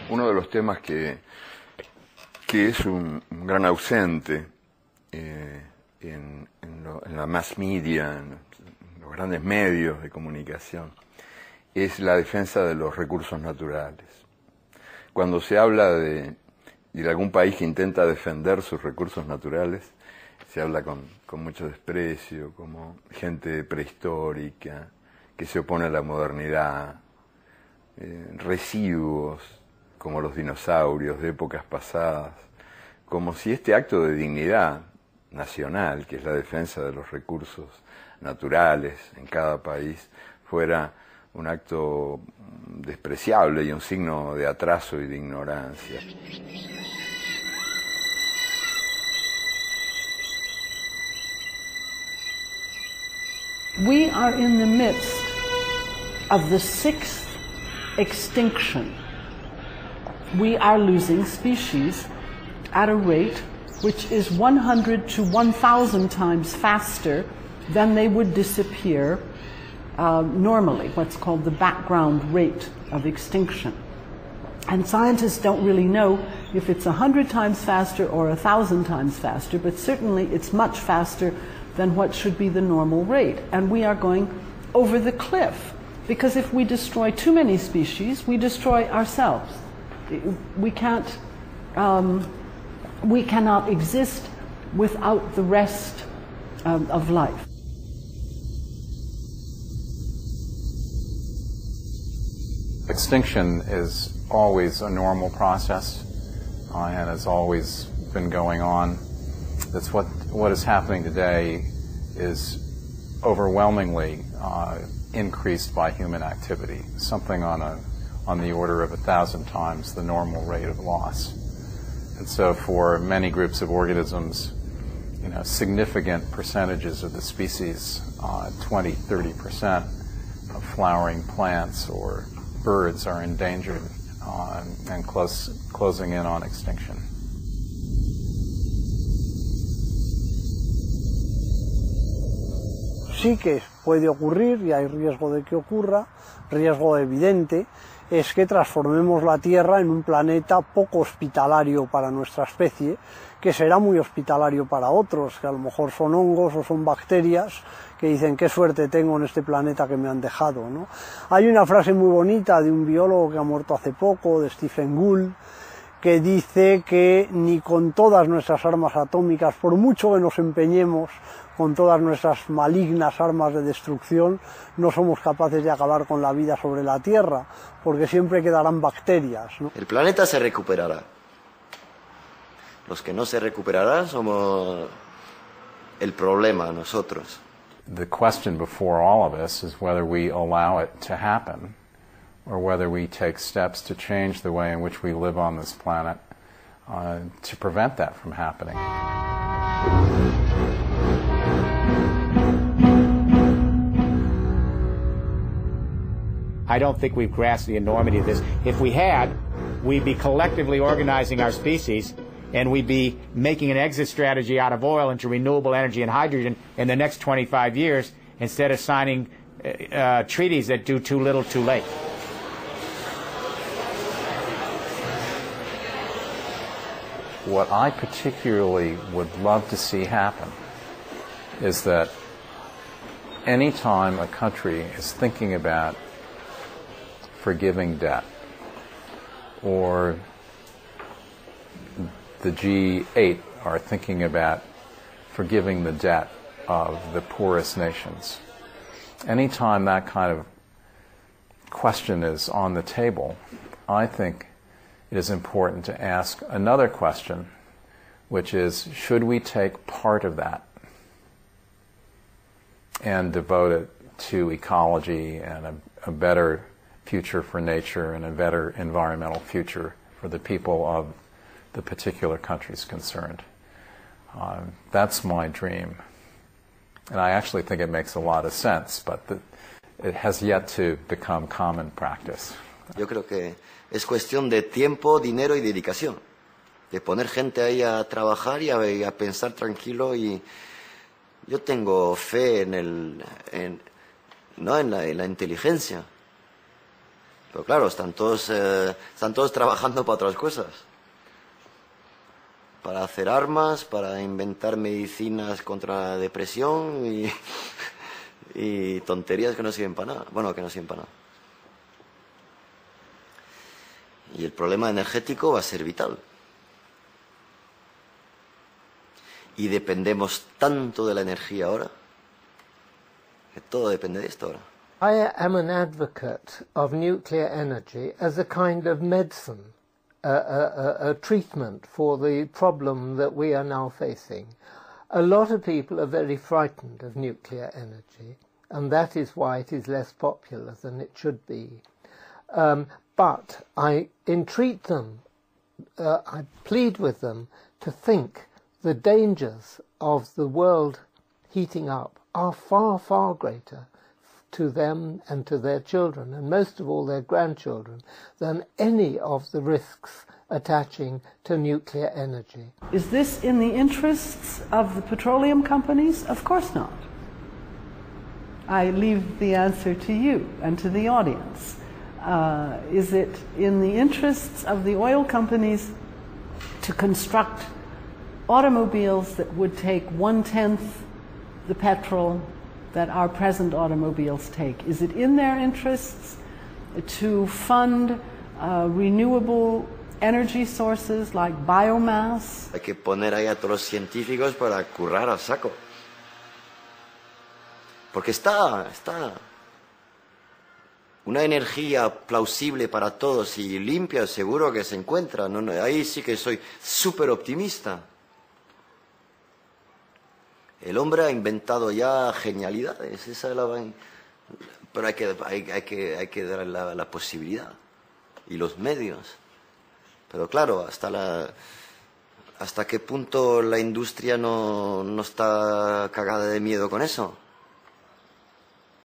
Uno de los temas que es un gran ausente en la mass media, en los grandes medios de comunicación, es la defensa de los recursos naturales. Cuando se habla de algún país que intenta defender sus recursos naturales, se habla con mucho desprecio, como gente prehistórica, que se opone a la modernidad, residuos como los dinosaurios de épocas pasadas, como si este acto de dignidad nacional, que es la defensa de los recursos naturales en cada país, fuera un acto despreciable y un signo de atraso y de ignorancia. We are in the midst of the sixth extinction. We are losing species at a rate which is 100 to 1,000 times faster than they would disappear normally, what's called the background rate of extinction. And scientists don't really know if it's 100 times faster or 1,000 times faster, but certainly it's much faster than what should be the normal rate. And we are going over the cliff, because if we destroy too many species, we destroy ourselves. We cannot exist without the rest of life. Extinction is always a normal process and has always been going on. That's what is happening today is overwhelmingly increased by human activity, something on the order of 1,000 times the normal rate of loss. And so for many groups of organisms, significant percentages of the species, 20, 30% of flowering plants or birds are endangered and closing in on extinction. Sí que puede ocurrir, y hay riesgo de que ocurra, riesgo evidente, es que transformemos la Tierra en un planeta poco hospitalario para nuestra especie, que será muy hospitalario para otros, que a lo mejor son hongos o son bacterias, que dicen qué suerte tengo en este planeta que me han dejado, ¿no? Hay una frase muy bonita de un biólogo que ha muerto hace poco, de Stephen Gould, que dice que ni con todas nuestras armas atómicas, por mucho que nos empeñemos con todas nuestras malignas armas de destrucción, no somos capaces de acabar con la vida sobre la Tierra, porque siempre quedarán bacterias, ¿no? El planeta se recuperará. Los que no se recuperarán somos el problema, nosotros. The question before all of us is whether we allow it to happen or whether we take steps to change the way in which we live on this planet to prevent that from happening. I don't think we've grasped the enormity of this. If we had, we'd be collectively organizing our species, and we'd be making an exit strategy out of oil into renewable energy and hydrogen in the next 25 years, instead of signing treaties that do too little too late. What I particularly would love to see happen is that any time a country is thinking about forgiving debt, or the G8 are thinking about forgiving the debt of the poorest nations, anytime that kind of question is on the table, I think it is important to ask another question, which is, should we take part of that and devote it to ecology and a better future for nature and a better environmental future for the people of the particular countries concerned? That's my dream. And I actually think it makes a lot of sense, but it has yet to become common practice. Yo creo que es cuestión de tiempo, dinero y dedicación. De poner gente ahí a trabajar y a pensar tranquilo. Y yo tengo fe en la inteligencia. Pero claro, están todos trabajando para otras cosas. Para hacer armas, para inventar medicinas contra la depresión y tonterías que no sirven para nada. Bueno, que no sirven para nada. Y el problema energético va a ser vital. Y dependemos tanto de la energía ahora, que todo depende de esto ahora. I am an advocate of nuclear energy as a kind of medicine, a treatment for the problem that we are now facing. A lot of people are very frightened of nuclear energy, and that is why it is less popular than it should be. But I entreat them, I plead with them to think the dangers of the world heating up are far, far greater to them and to their children, and most of all their grandchildren, than any of the risks attaching to nuclear energy. Is this in the interests of the petroleum companies? Of course not. I leave the answer to you and to the audience. Is it in the interests of the oil companies to construct automobiles that would take 1/10 the petrol that our present automobiles take? Is it in their interests to fund renewable energy sources like biomass? Hay que poner ahí a todos los científicos para currar a saco. Porque está una energía plausible para todos y limpia, seguro que se encuentra. No, ahí sí que soy súper optimista. El hombre ha inventado ya genialidades, esa es pero hay que dar la posibilidad y los medios. Pero claro, hasta qué punto la industria no está cagada de miedo con eso.